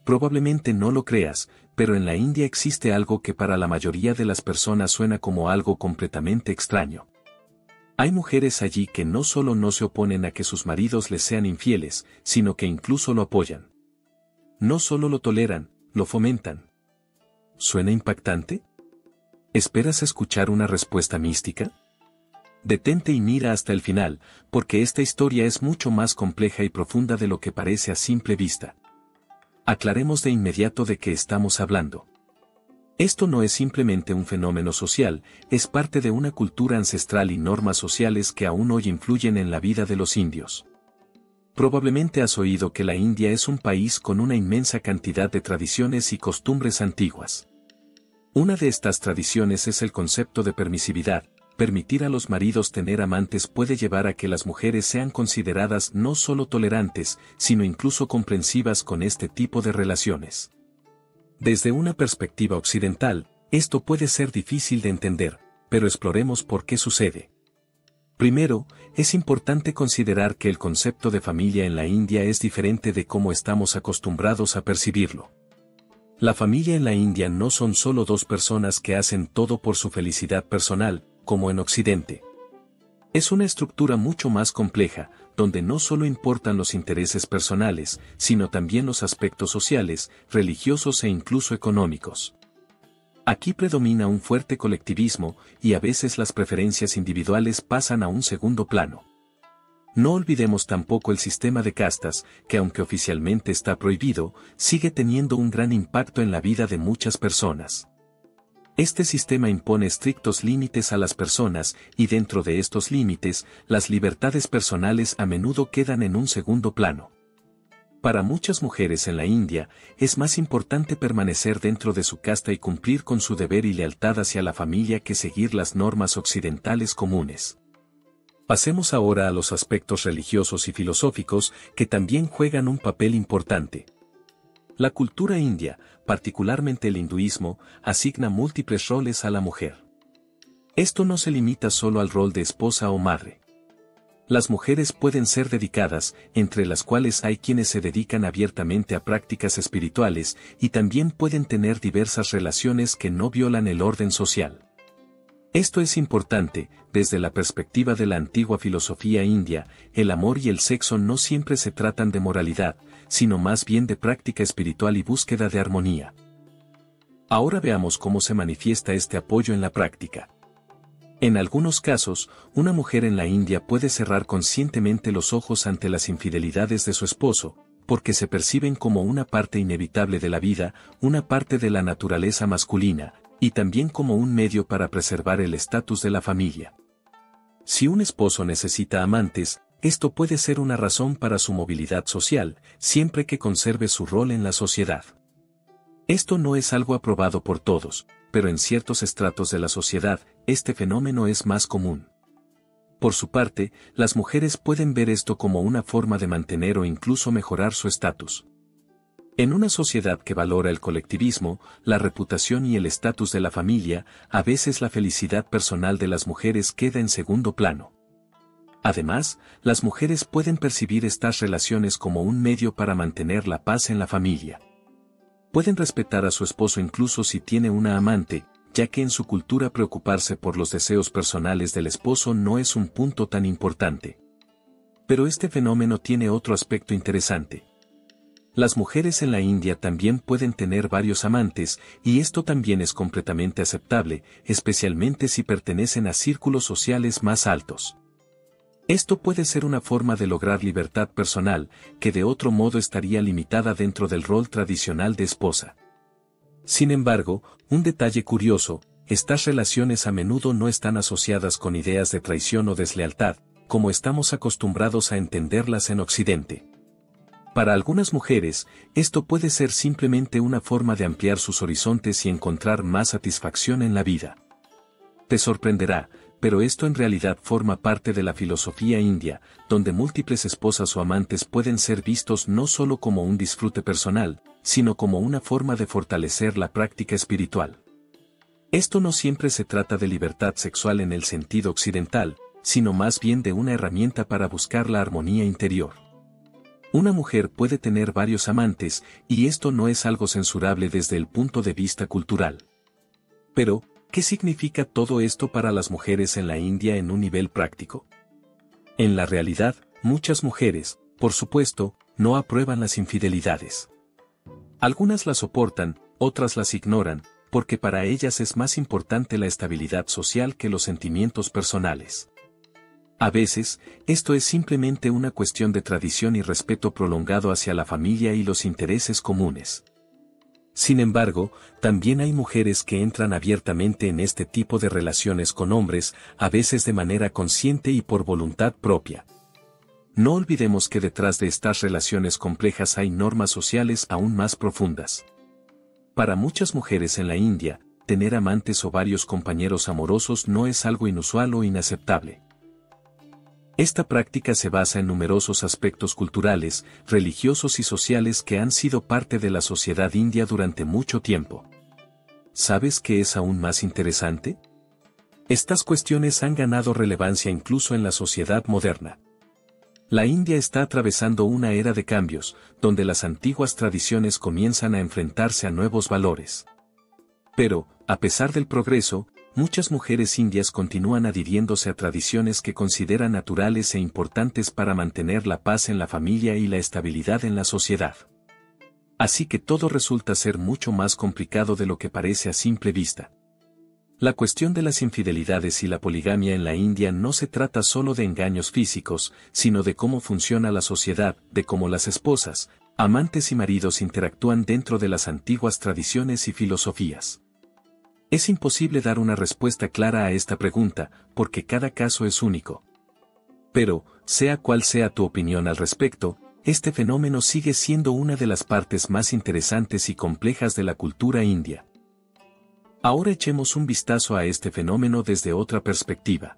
Probablemente no lo creas, pero en la India existe algo que para la mayoría de las personas suena como algo completamente extraño. Hay mujeres allí que no solo no se oponen a que sus maridos les sean infieles, sino que incluso lo apoyan. No solo lo toleran, lo fomentan. ¿Suena impactante? ¿Esperas escuchar una respuesta mística? Detente y mira hasta el final, porque esta historia es mucho más compleja y profunda de lo que parece a simple vista. Aclaremos de inmediato de qué estamos hablando. Esto no es simplemente un fenómeno social, es parte de una cultura ancestral y normas sociales que aún hoy influyen en la vida de los indios. Probablemente has oído que la India es un país con una inmensa cantidad de tradiciones y costumbres antiguas. Una de estas tradiciones es el concepto de permisividad. Permitir a los maridos tener amantes puede llevar a que las mujeres sean consideradas no solo tolerantes, sino incluso comprensivas con este tipo de relaciones. Desde una perspectiva occidental, esto puede ser difícil de entender, pero exploremos por qué sucede. Primero, es importante considerar que el concepto de familia en la India es diferente de cómo estamos acostumbrados a percibirlo. La familia en la India no son solo dos personas que hacen todo por su felicidad personal, como en Occidente. Es una estructura mucho más compleja, donde no solo importan los intereses personales, sino también los aspectos sociales, religiosos e incluso económicos. Aquí predomina un fuerte colectivismo, y a veces las preferencias individuales pasan a un segundo plano. No olvidemos tampoco el sistema de castas, que aunque oficialmente está prohibido, sigue teniendo un gran impacto en la vida de muchas personas. Este sistema impone estrictos límites a las personas, y dentro de estos límites, las libertades personales a menudo quedan en un segundo plano. Para muchas mujeres en la India, es más importante permanecer dentro de su casta y cumplir con su deber y lealtad hacia la familia que seguir las normas occidentales comunes. Pasemos ahora a los aspectos religiosos y filosóficos que también juegan un papel importante. La cultura india, particularmente el hinduismo, asigna múltiples roles a la mujer. Esto no se limita solo al rol de esposa o madre. Las mujeres pueden ser dedicadas, entre las cuales hay quienes se dedican abiertamente a prácticas espirituales, y también pueden tener diversas relaciones que no violan el orden social. Esto es importante, desde la perspectiva de la antigua filosofía india, el amor y el sexo no siempre se tratan de moralidad, sino más bien de práctica espiritual y búsqueda de armonía. Ahora veamos cómo se manifiesta este apoyo en la práctica. En algunos casos, una mujer en la India puede cerrar conscientemente los ojos ante las infidelidades de su esposo, porque se perciben como una parte inevitable de la vida, una parte de la naturaleza masculina, y también como un medio para preservar el estatus de la familia. Si un esposo necesita amantes, esto puede ser una razón para su movilidad social, siempre que conserve su rol en la sociedad. Esto no es algo aprobado por todos, pero en ciertos estratos de la sociedad, este fenómeno es más común. Por su parte, las mujeres pueden ver esto como una forma de mantener o incluso mejorar su estatus. En una sociedad que valora el colectivismo, la reputación y el estatus de la familia, a veces la felicidad personal de las mujeres queda en segundo plano. Además, las mujeres pueden percibir estas relaciones como un medio para mantener la paz en la familia. Pueden respetar a su esposo incluso si tiene una amante, ya que en su cultura preocuparse por los deseos personales del esposo no es un punto tan importante. Pero este fenómeno tiene otro aspecto interesante. Las mujeres en la India también pueden tener varios amantes, y esto también es completamente aceptable, especialmente si pertenecen a círculos sociales más altos. Esto puede ser una forma de lograr libertad personal, que de otro modo estaría limitada dentro del rol tradicional de esposa. Sin embargo, un detalle curioso, estas relaciones a menudo no están asociadas con ideas de traición o deslealtad, como estamos acostumbrados a entenderlas en Occidente. Para algunas mujeres, esto puede ser simplemente una forma de ampliar sus horizontes y encontrar más satisfacción en la vida. Te sorprenderá, pero esto en realidad forma parte de la filosofía india, donde múltiples esposas o amantes pueden ser vistos no solo como un disfrute personal, sino como una forma de fortalecer la práctica espiritual. Esto no siempre se trata de libertad sexual en el sentido occidental, sino más bien de una herramienta para buscar la armonía interior. Una mujer puede tener varios amantes, y esto no es algo censurable desde el punto de vista cultural. Pero, ¿qué significa todo esto para las mujeres en la India en un nivel práctico? En la realidad, muchas mujeres, por supuesto, no aprueban las infidelidades. Algunas las soportan, otras las ignoran, porque para ellas es más importante la estabilidad social que los sentimientos personales. A veces, esto es simplemente una cuestión de tradición y respeto prolongado hacia la familia y los intereses comunes. Sin embargo, también hay mujeres que entran abiertamente en este tipo de relaciones con hombres, a veces de manera consciente y por voluntad propia. No olvidemos que detrás de estas relaciones complejas hay normas sociales aún más profundas. Para muchas mujeres en la India, tener amantes o varios compañeros amorosos no es algo inusual o inaceptable. Esta práctica se basa en numerosos aspectos culturales, religiosos y sociales que han sido parte de la sociedad india durante mucho tiempo. ¿Sabes qué es aún más interesante? Estas cuestiones han ganado relevancia incluso en la sociedad moderna. La India está atravesando una era de cambios, donde las antiguas tradiciones comienzan a enfrentarse a nuevos valores. Pero, a pesar del progreso, muchas mujeres indias continúan adhiriéndose a tradiciones que consideran naturales e importantes para mantener la paz en la familia y la estabilidad en la sociedad. Así que todo resulta ser mucho más complicado de lo que parece a simple vista. La cuestión de las infidelidades y la poligamia en la India no se trata solo de engaños físicos, sino de cómo funciona la sociedad, de cómo las esposas, amantes y maridos interactúan dentro de las antiguas tradiciones y filosofías. Es imposible dar una respuesta clara a esta pregunta, porque cada caso es único. Pero, sea cual sea tu opinión al respecto, este fenómeno sigue siendo una de las partes más interesantes y complejas de la cultura india. Ahora echemos un vistazo a este fenómeno desde otra perspectiva.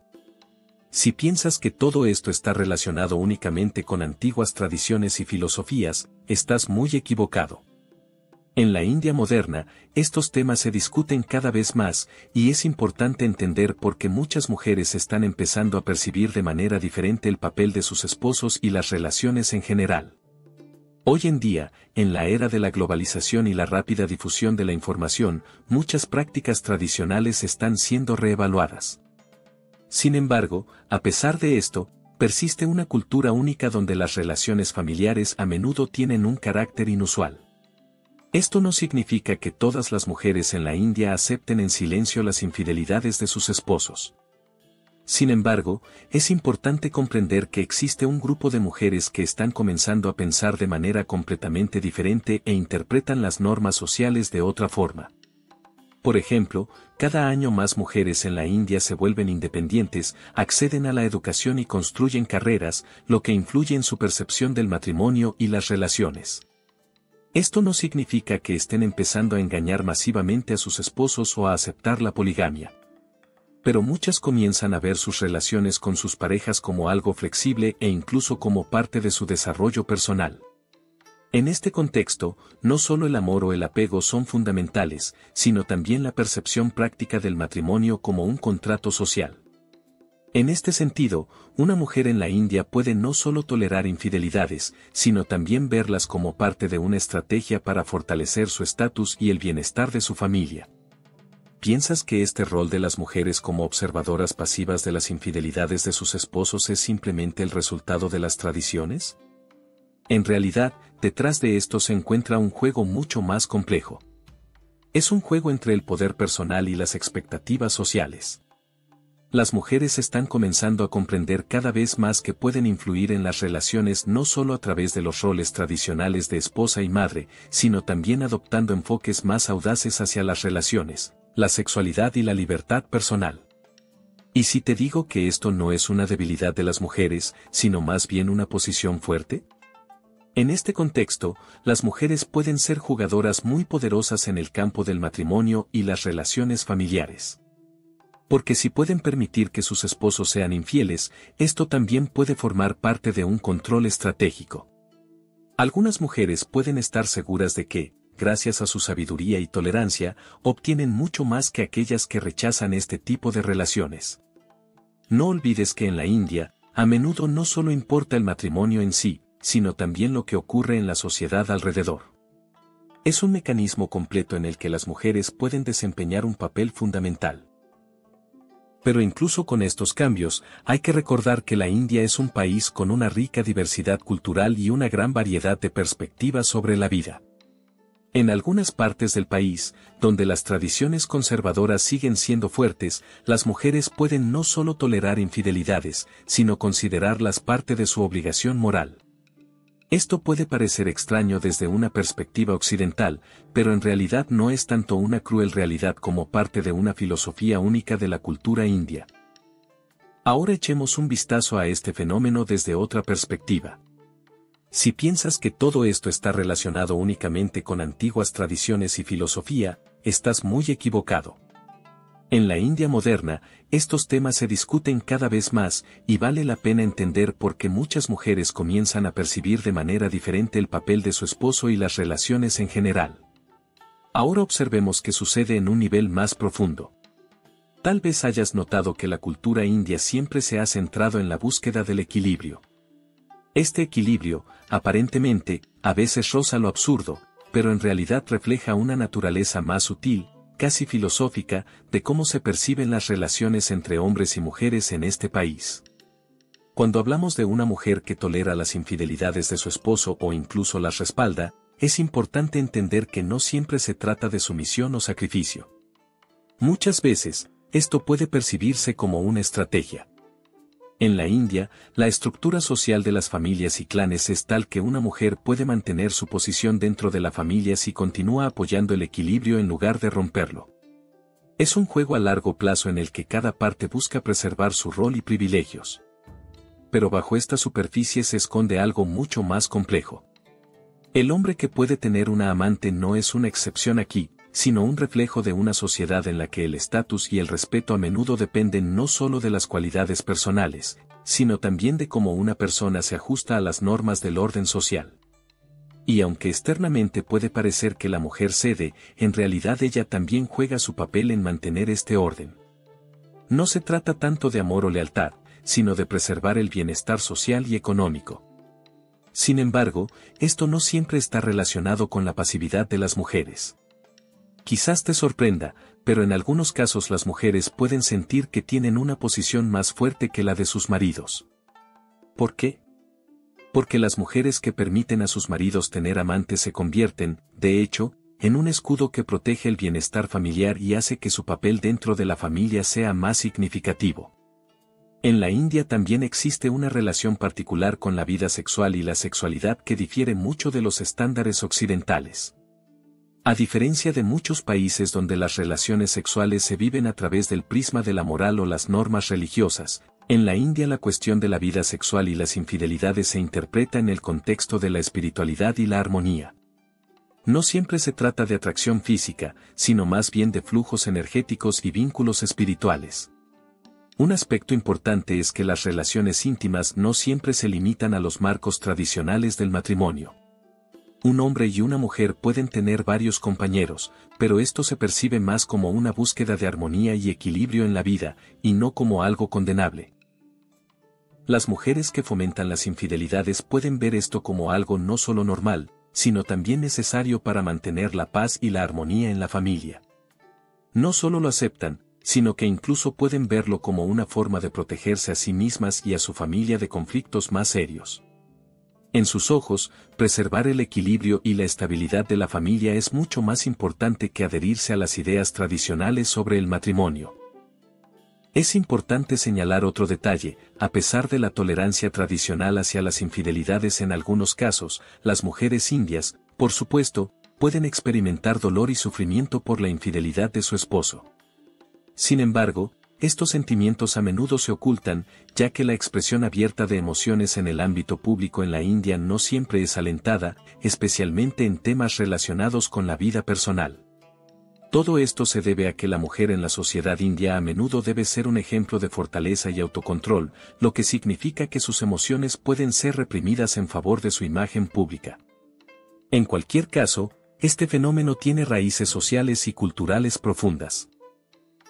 Si piensas que todo esto está relacionado únicamente con antiguas tradiciones y filosofías, estás muy equivocado. En la India moderna, estos temas se discuten cada vez más, y es importante entender por qué muchas mujeres están empezando a percibir de manera diferente el papel de sus esposos y las relaciones en general. Hoy en día, en la era de la globalización y la rápida difusión de la información, muchas prácticas tradicionales están siendo reevaluadas. Sin embargo, a pesar de esto, persiste una cultura única donde las relaciones familiares a menudo tienen un carácter inusual. Esto no significa que todas las mujeres en la India acepten en silencio las infidelidades de sus esposos. Sin embargo, es importante comprender que existe un grupo de mujeres que están comenzando a pensar de manera completamente diferente e interpretan las normas sociales de otra forma. Por ejemplo, cada año más mujeres en la India se vuelven independientes, acceden a la educación y construyen carreras, lo que influye en su percepción del matrimonio y las relaciones. Esto no significa que estén empezando a engañar masivamente a sus esposos o a aceptar la poligamia. Pero muchas comienzan a ver sus relaciones con sus parejas como algo flexible e incluso como parte de su desarrollo personal. En este contexto, no solo el amor o el apego son fundamentales, sino también la percepción práctica del matrimonio como un contrato social. En este sentido, una mujer en la India puede no solo tolerar infidelidades, sino también verlas como parte de una estrategia para fortalecer su estatus y el bienestar de su familia. ¿Piensas que este rol de las mujeres como observadoras pasivas de las infidelidades de sus esposos es simplemente el resultado de las tradiciones? En realidad, detrás de esto se encuentra un juego mucho más complejo. Es un juego entre el poder personal y las expectativas sociales. Las mujeres están comenzando a comprender cada vez más que pueden influir en las relaciones no solo a través de los roles tradicionales de esposa y madre, sino también adoptando enfoques más audaces hacia las relaciones, la sexualidad y la libertad personal. ¿Y si te digo que esto no es una debilidad de las mujeres, sino más bien una posición fuerte? En este contexto, las mujeres pueden ser jugadoras muy poderosas en el campo del matrimonio y las relaciones familiares. Porque si pueden permitir que sus esposos sean infieles, esto también puede formar parte de un control estratégico. Algunas mujeres pueden estar seguras de que, gracias a su sabiduría y tolerancia, obtienen mucho más que aquellas que rechazan este tipo de relaciones. No olvides que en la India, a menudo no solo importa el matrimonio en sí, sino también lo que ocurre en la sociedad alrededor. Es un mecanismo completo en el que las mujeres pueden desempeñar un papel fundamental. Pero incluso con estos cambios, hay que recordar que la India es un país con una rica diversidad cultural y una gran variedad de perspectivas sobre la vida. En algunas partes del país, donde las tradiciones conservadoras siguen siendo fuertes, las mujeres pueden no solo tolerar infidelidades, sino considerarlas parte de su obligación moral. Esto puede parecer extraño desde una perspectiva occidental, pero en realidad no es tanto una cruel realidad como parte de una filosofía única de la cultura india. Ahora echemos un vistazo a este fenómeno desde otra perspectiva. Si piensas que todo esto está relacionado únicamente con antiguas tradiciones y filosofía, estás muy equivocado. En la India moderna, estos temas se discuten cada vez más, y vale la pena entender por qué muchas mujeres comienzan a percibir de manera diferente el papel de su esposo y las relaciones en general. Ahora observemos qué sucede en un nivel más profundo. Tal vez hayas notado que la cultura india siempre se ha centrado en la búsqueda del equilibrio. Este equilibrio, aparentemente, a veces roza lo absurdo, pero en realidad refleja una naturaleza más sutil, casi filosófica, de cómo se perciben las relaciones entre hombres y mujeres en este país. Cuando hablamos de una mujer que tolera las infidelidades de su esposo o incluso las respalda, es importante entender que no siempre se trata de sumisión o sacrificio. Muchas veces, esto puede percibirse como una estrategia. En la India, la estructura social de las familias y clanes es tal que una mujer puede mantener su posición dentro de la familia si continúa apoyando el equilibrio en lugar de romperlo. Es un juego a largo plazo en el que cada parte busca preservar su rol y privilegios. Pero bajo esta superficie se esconde algo mucho más complejo. El hombre que puede tener una amante no es una excepción aquí, sino un reflejo de una sociedad en la que el estatus y el respeto a menudo dependen no solo de las cualidades personales, sino también de cómo una persona se ajusta a las normas del orden social. Y aunque externamente puede parecer que la mujer cede, en realidad ella también juega su papel en mantener este orden. No se trata tanto de amor o lealtad, sino de preservar el bienestar social y económico. Sin embargo, esto no siempre está relacionado con la pasividad de las mujeres. Quizás te sorprenda, pero en algunos casos las mujeres pueden sentir que tienen una posición más fuerte que la de sus maridos. ¿Por qué? Porque las mujeres que permiten a sus maridos tener amantes se convierten, de hecho, en un escudo que protege el bienestar familiar y hace que su papel dentro de la familia sea más significativo. En la India también existe una relación particular con la vida sexual y la sexualidad que difiere mucho de los estándares occidentales. A diferencia de muchos países donde las relaciones sexuales se viven a través del prisma de la moral o las normas religiosas, en la India la cuestión de la vida sexual y las infidelidades se interpreta en el contexto de la espiritualidad y la armonía. No siempre se trata de atracción física, sino más bien de flujos energéticos y vínculos espirituales. Un aspecto importante es que las relaciones íntimas no siempre se limitan a los marcos tradicionales del matrimonio. Un hombre y una mujer pueden tener varios compañeros, pero esto se percibe más como una búsqueda de armonía y equilibrio en la vida, y no como algo condenable. Las mujeres que fomentan las infidelidades pueden ver esto como algo no solo normal, sino también necesario para mantener la paz y la armonía en la familia. No solo lo aceptan, sino que incluso pueden verlo como una forma de protegerse a sí mismas y a su familia de conflictos más serios. En sus ojos, preservar el equilibrio y la estabilidad de la familia es mucho más importante que adherirse a las ideas tradicionales sobre el matrimonio. Es importante señalar otro detalle: a pesar de la tolerancia tradicional hacia las infidelidades en algunos casos, las mujeres indias, por supuesto, pueden experimentar dolor y sufrimiento por la infidelidad de su esposo. Sin embargo, estos sentimientos a menudo se ocultan, ya que la expresión abierta de emociones en el ámbito público en la India no siempre es alentada, especialmente en temas relacionados con la vida personal. Todo esto se debe a que la mujer en la sociedad india a menudo debe ser un ejemplo de fortaleza y autocontrol, lo que significa que sus emociones pueden ser reprimidas en favor de su imagen pública. En cualquier caso, este fenómeno tiene raíces sociales y culturales profundas.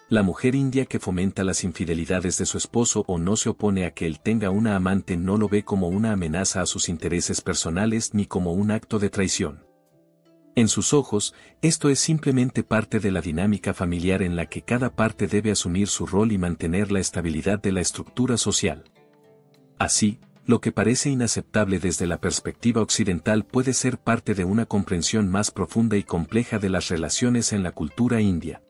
La mujer india que fomenta las infidelidades de su esposo o no se opone a que él tenga una amante no lo ve como una amenaza a sus intereses personales ni como un acto de traición. En sus ojos, esto es simplemente parte de la dinámica familiar en la que cada parte debe asumir su rol y mantener la estabilidad de la estructura social. Así, lo que parece inaceptable desde la perspectiva occidental puede ser parte de una comprensión más profunda y compleja de las relaciones en la cultura india.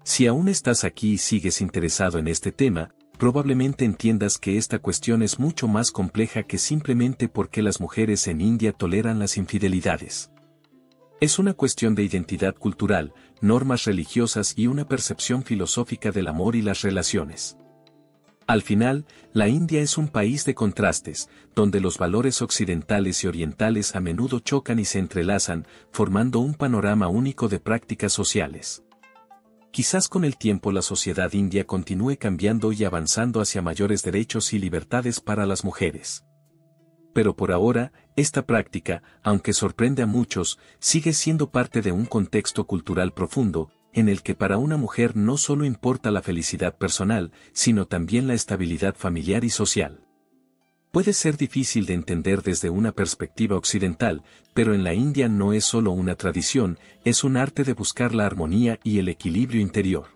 Si aún estás aquí y sigues interesado en este tema, probablemente entiendas que esta cuestión es mucho más compleja que simplemente porque las mujeres en India toleran las infidelidades. Es una cuestión de identidad cultural, normas religiosas y una percepción filosófica del amor y las relaciones. Al final, la India es un país de contrastes, donde los valores occidentales y orientales a menudo chocan y se entrelazan, formando un panorama único de prácticas sociales. Quizás con el tiempo la sociedad india continúe cambiando y avanzando hacia mayores derechos y libertades para las mujeres. Pero por ahora, esta práctica, aunque sorprende a muchos, sigue siendo parte de un contexto cultural profundo, en el que para una mujer no solo importa la felicidad personal, sino también la estabilidad familiar y social. Puede ser difícil de entender desde una perspectiva occidental, pero en la India no es solo una tradición, es un arte de buscar la armonía y el equilibrio interior.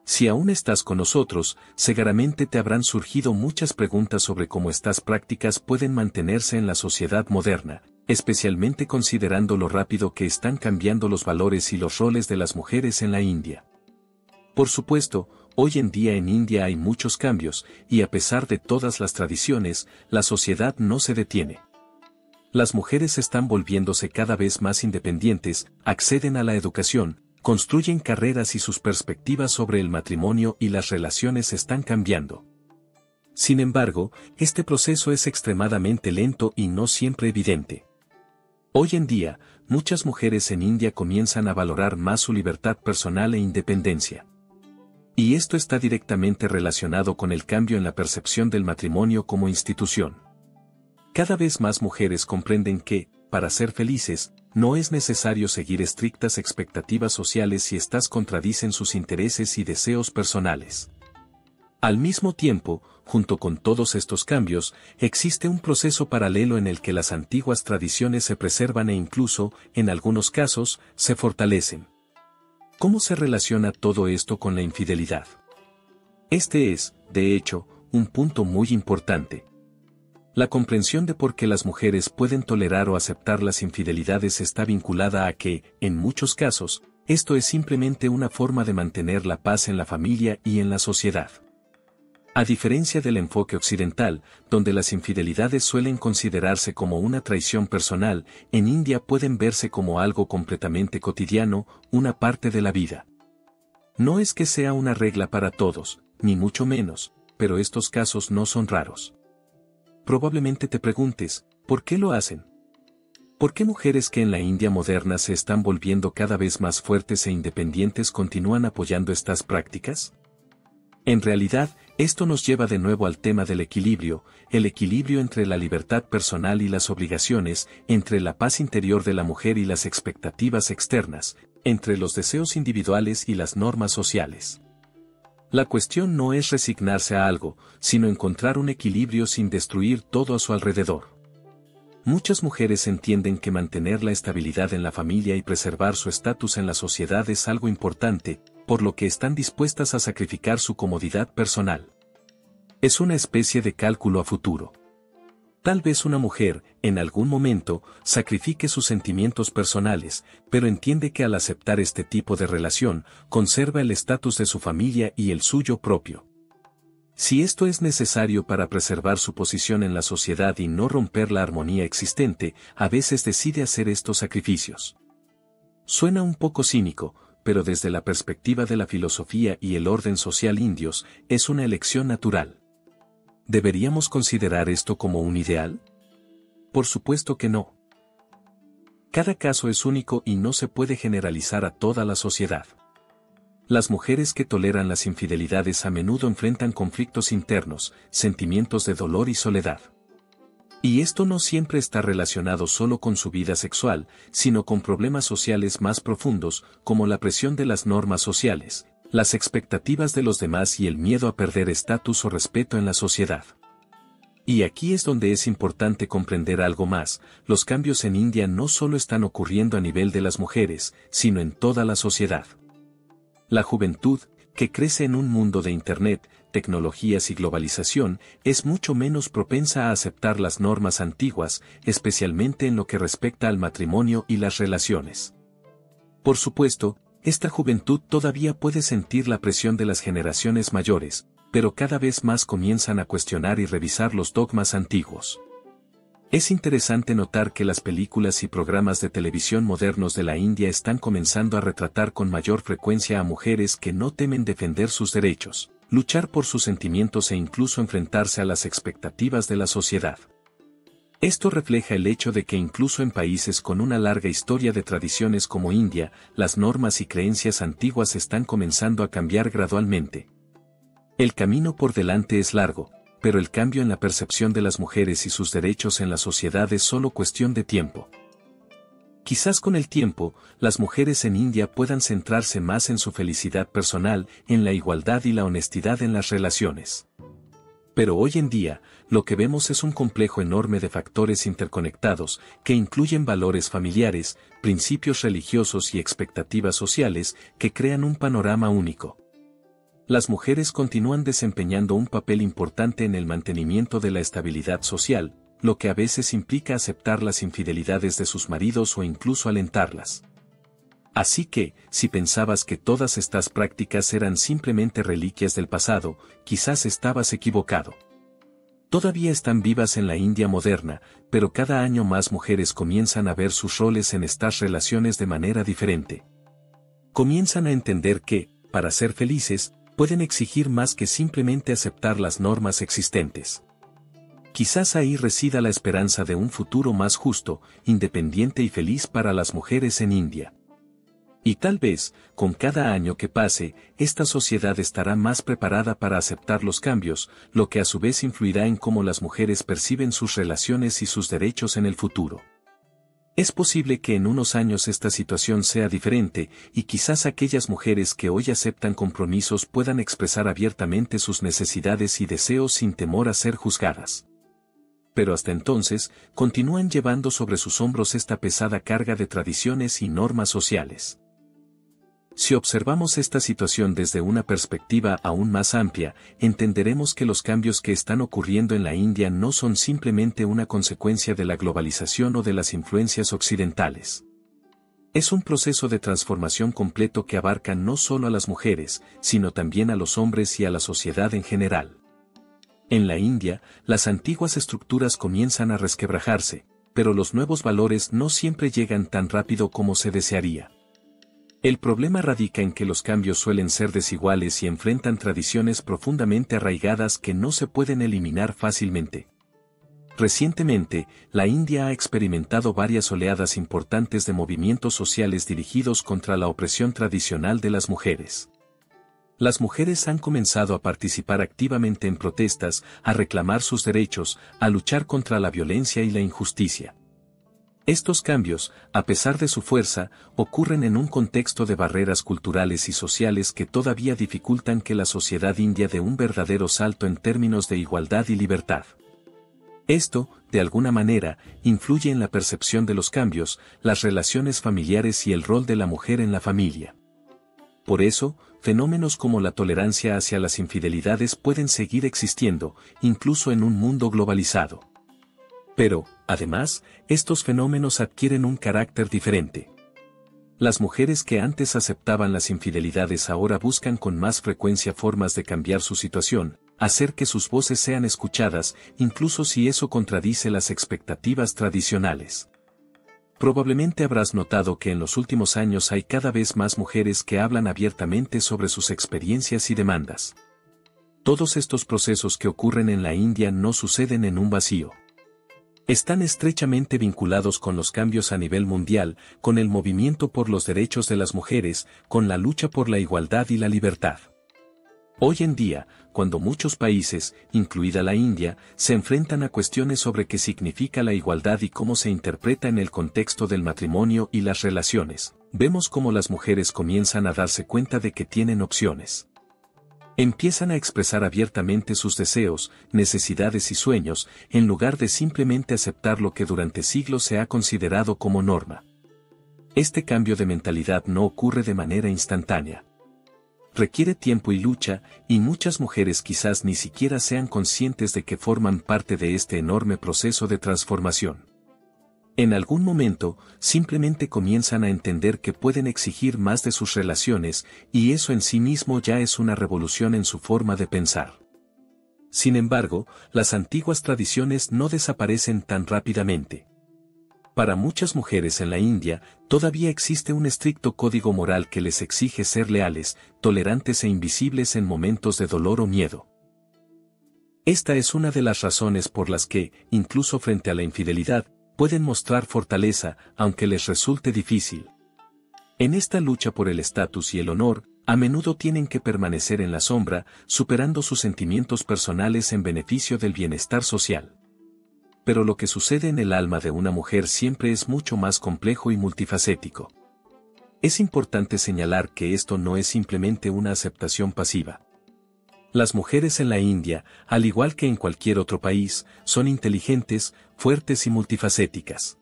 Si aún estás con nosotros, seguramente te habrán surgido muchas preguntas sobre cómo estas prácticas pueden mantenerse en la sociedad moderna, especialmente considerando lo rápido que están cambiando los valores y los roles de las mujeres en la India. Por supuesto, hoy en día en India hay muchos cambios, y a pesar de todas las tradiciones, la sociedad no se detiene. Las mujeres están volviéndose cada vez más independientes, acceden a la educación, construyen carreras y sus perspectivas sobre el matrimonio y las relaciones están cambiando. Sin embargo, este proceso es extremadamente lento y no siempre evidente. Hoy en día, muchas mujeres en India comienzan a valorar más su libertad personal e independencia. Y esto está directamente relacionado con el cambio en la percepción del matrimonio como institución. Cada vez más mujeres comprenden que, para ser felices, no es necesario seguir estrictas expectativas sociales si éstas contradicen sus intereses y deseos personales. Al mismo tiempo, junto con todos estos cambios, existe un proceso paralelo en el que las antiguas tradiciones se preservan e incluso, en algunos casos, se fortalecen. ¿Cómo se relaciona todo esto con la infidelidad? Este es, de hecho, un punto muy importante. La comprensión de por qué las mujeres pueden tolerar o aceptar las infidelidades está vinculada a que, en muchos casos, esto es simplemente una forma de mantener la paz en la familia y en la sociedad. A diferencia del enfoque occidental, donde las infidelidades suelen considerarse como una traición personal, en India pueden verse como algo completamente cotidiano, una parte de la vida. No es que sea una regla para todos, ni mucho menos, pero estos casos no son raros. Probablemente te preguntes, ¿por qué lo hacen? ¿Por qué mujeres que en la India moderna se están volviendo cada vez más fuertes e independientes continúan apoyando estas prácticas? En realidad, esto nos lleva de nuevo al tema del equilibrio, el equilibrio entre la libertad personal y las obligaciones, entre la paz interior de la mujer y las expectativas externas, entre los deseos individuales y las normas sociales. La cuestión no es resignarse a algo, sino encontrar un equilibrio sin destruir todo a su alrededor. Muchas mujeres entienden que mantener la estabilidad en la familia y preservar su estatus en la sociedad es algo importante, por lo que están dispuestas a sacrificar su comodidad personal. Es una especie de cálculo a futuro. Tal vez una mujer, en algún momento, sacrifique sus sentimientos personales, pero entiende que al aceptar este tipo de relación, conserva el estatus de su familia y el suyo propio. Si esto es necesario para preservar su posición en la sociedad y no romper la armonía existente, a veces decide hacer estos sacrificios. Suena un poco cínico, pero desde la perspectiva de la filosofía y el orden social indios, es una elección natural. ¿Deberíamos considerar esto como un ideal? Por supuesto que no. Cada caso es único y no se puede generalizar a toda la sociedad. Las mujeres que toleran las infidelidades a menudo enfrentan conflictos internos, sentimientos de dolor y soledad. Y esto no siempre está relacionado solo con su vida sexual, sino con problemas sociales más profundos, como la presión de las normas sociales, las expectativas de los demás y el miedo a perder estatus o respeto en la sociedad. Y aquí es donde es importante comprender algo más: los cambios en India no solo están ocurriendo a nivel de las mujeres, sino en toda la sociedad. La juventud, que crece en un mundo de Internet, tecnologías y globalización, es mucho menos propensa a aceptar las normas antiguas, especialmente en lo que respecta al matrimonio y las relaciones. Por supuesto, esta juventud todavía puede sentir la presión de las generaciones mayores, pero cada vez más comienzan a cuestionar y revisar los dogmas antiguos. Es interesante notar que las películas y programas de televisión modernos de la India están comenzando a retratar con mayor frecuencia a mujeres que no temen defender sus derechos, luchar por sus sentimientos e incluso enfrentarse a las expectativas de la sociedad. Esto refleja el hecho de que incluso en países con una larga historia de tradiciones como India, las normas y creencias antiguas están comenzando a cambiar gradualmente. El camino por delante es largo, pero el cambio en la percepción de las mujeres y sus derechos en la sociedad es solo cuestión de tiempo. Quizás con el tiempo, las mujeres en India puedan centrarse más en su felicidad personal, en la igualdad y la honestidad en las relaciones. Pero hoy en día, lo que vemos es un complejo enorme de factores interconectados, que incluyen valores familiares, principios religiosos y expectativas sociales, que crean un panorama único. Las mujeres continúan desempeñando un papel importante en el mantenimiento de la estabilidad social, lo que a veces implica aceptar las infidelidades de sus maridos o incluso alentarlas. Así que, si pensabas que todas estas prácticas eran simplemente reliquias del pasado, quizás estabas equivocado. Todavía están vivas en la India moderna, pero cada año más mujeres comienzan a ver sus roles en estas relaciones de manera diferente. Comienzan a entender que, para ser felices, pueden exigir más que simplemente aceptar las normas existentes. Quizás ahí resida la esperanza de un futuro más justo, independiente y feliz para las mujeres en India. Y tal vez, con cada año que pase, esta sociedad estará más preparada para aceptar los cambios, lo que a su vez influirá en cómo las mujeres perciben sus relaciones y sus derechos en el futuro. Es posible que en unos años esta situación sea diferente, y quizás aquellas mujeres que hoy aceptan compromisos puedan expresar abiertamente sus necesidades y deseos sin temor a ser juzgadas. Pero hasta entonces, continúan llevando sobre sus hombros esta pesada carga de tradiciones y normas sociales. Si observamos esta situación desde una perspectiva aún más amplia, entenderemos que los cambios que están ocurriendo en la India no son simplemente una consecuencia de la globalización o de las influencias occidentales. Es un proceso de transformación completo que abarca no solo a las mujeres, sino también a los hombres y a la sociedad en general. En la India, las antiguas estructuras comienzan a resquebrajarse, pero los nuevos valores no siempre llegan tan rápido como se desearía. El problema radica en que los cambios suelen ser desiguales y enfrentan tradiciones profundamente arraigadas que no se pueden eliminar fácilmente. Recientemente, la India ha experimentado varias oleadas importantes de movimientos sociales dirigidos contra la opresión tradicional de las mujeres. Las mujeres han comenzado a participar activamente en protestas, a reclamar sus derechos, a luchar contra la violencia y la injusticia. Estos cambios, a pesar de su fuerza, ocurren en un contexto de barreras culturales y sociales que todavía dificultan que la sociedad india dé un verdadero salto en términos de igualdad y libertad. Esto, de alguna manera, influye en la percepción de los cambios, las relaciones familiares y el rol de la mujer en la familia. Por eso, fenómenos como la tolerancia hacia las infidelidades pueden seguir existiendo, incluso en un mundo globalizado. Pero, además, estos fenómenos adquieren un carácter diferente. Las mujeres que antes aceptaban las infidelidades ahora buscan con más frecuencia formas de cambiar su situación, hacer que sus voces sean escuchadas, incluso si eso contradice las expectativas tradicionales. Probablemente habrás notado que en los últimos años hay cada vez más mujeres que hablan abiertamente sobre sus experiencias y demandas. Todos estos procesos que ocurren en la India no suceden en un vacío. Están estrechamente vinculados con los cambios a nivel mundial, con el movimiento por los derechos de las mujeres, con la lucha por la igualdad y la libertad. Hoy en día, cuando muchos países, incluida la India, se enfrentan a cuestiones sobre qué significa la igualdad y cómo se interpreta en el contexto del matrimonio y las relaciones, vemos cómo las mujeres comienzan a darse cuenta de que tienen opciones. Empiezan a expresar abiertamente sus deseos, necesidades y sueños, en lugar de simplemente aceptar lo que durante siglos se ha considerado como norma. Este cambio de mentalidad no ocurre de manera instantánea. Requiere tiempo y lucha, y muchas mujeres quizás ni siquiera sean conscientes de que forman parte de este enorme proceso de transformación. En algún momento, simplemente comienzan a entender que pueden exigir más de sus relaciones, y eso en sí mismo ya es una revolución en su forma de pensar. Sin embargo, las antiguas tradiciones no desaparecen tan rápidamente. Para muchas mujeres en la India, todavía existe un estricto código moral que les exige ser leales, tolerantes e invisibles en momentos de dolor o miedo. Esta es una de las razones por las que, incluso frente a la infidelidad, pueden mostrar fortaleza, aunque les resulte difícil. En esta lucha por el estatus y el honor, a menudo tienen que permanecer en la sombra, superando sus sentimientos personales en beneficio del bienestar social. Pero lo que sucede en el alma de una mujer siempre es mucho más complejo y multifacético. Es importante señalar que esto no es simplemente una aceptación pasiva. Las mujeres en la India, al igual que en cualquier otro país, son inteligentes, fuertes y multifacéticas.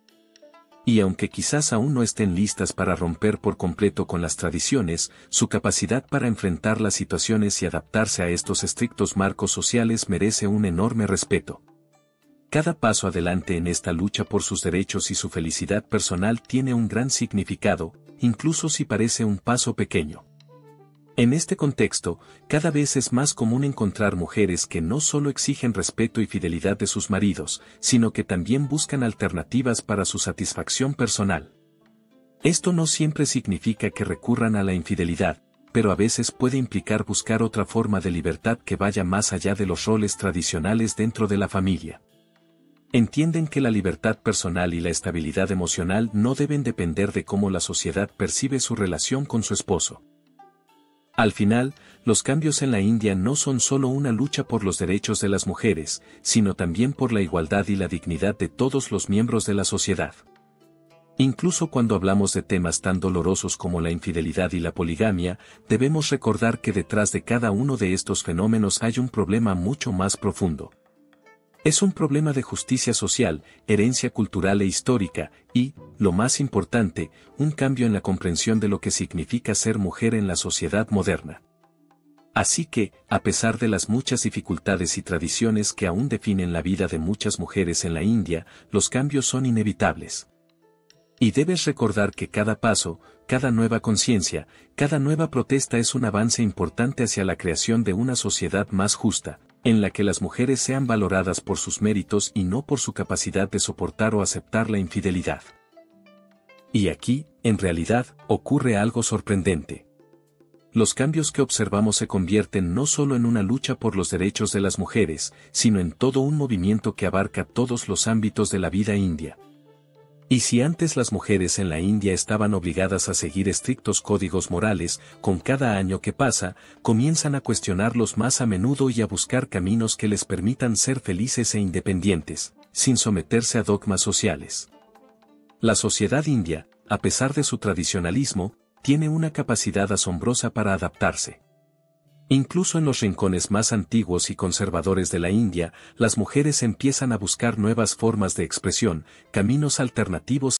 Y aunque quizás aún no estén listas para romper por completo con las tradiciones, su capacidad para enfrentar las situaciones y adaptarse a estos estrictos marcos sociales merece un enorme respeto. Cada paso adelante en esta lucha por sus derechos y su felicidad personal tiene un gran significado, incluso si parece un paso pequeño. En este contexto, cada vez es más común encontrar mujeres que no solo exigen respeto y fidelidad de sus maridos, sino que también buscan alternativas para su satisfacción personal. Esto no siempre significa que recurran a la infidelidad, pero a veces puede implicar buscar otra forma de libertad que vaya más allá de los roles tradicionales dentro de la familia. Entienden que la libertad personal y la estabilidad emocional no deben depender de cómo la sociedad percibe su relación con su esposo. Al final, los cambios en la India no son solo una lucha por los derechos de las mujeres, sino también por la igualdad y la dignidad de todos los miembros de la sociedad. Incluso cuando hablamos de temas tan dolorosos como la infidelidad y la poligamia, debemos recordar que detrás de cada uno de estos fenómenos hay un problema mucho más profundo. Es un problema de justicia social, herencia cultural e histórica, y, lo más importante, un cambio en la comprensión de lo que significa ser mujer en la sociedad moderna. Así que, a pesar de las muchas dificultades y tradiciones que aún definen la vida de muchas mujeres en la India, los cambios son inevitables. Y debes recordar que cada paso, cada nueva conciencia, cada nueva protesta es un avance importante hacia la creación de una sociedad más justa, en la que las mujeres sean valoradas por sus méritos y no por su capacidad de soportar o aceptar la infidelidad. Y aquí, en realidad, ocurre algo sorprendente. Los cambios que observamos se convierten no solo en una lucha por los derechos de las mujeres, sino en todo un movimiento que abarca todos los ámbitos de la vida india. Y si antes las mujeres en la India estaban obligadas a seguir estrictos códigos morales, con cada año que pasa, comienzan a cuestionarlos más a menudo y a buscar caminos que les permitan ser felices e independientes, sin someterse a dogmas sociales. La sociedad india, a pesar de su tradicionalismo, tiene una capacidad asombrosa para adaptarse. Incluso en los rincones más antiguos y conservadores de la India, las mujeres empiezan a buscar nuevas formas de expresión, caminos alternativos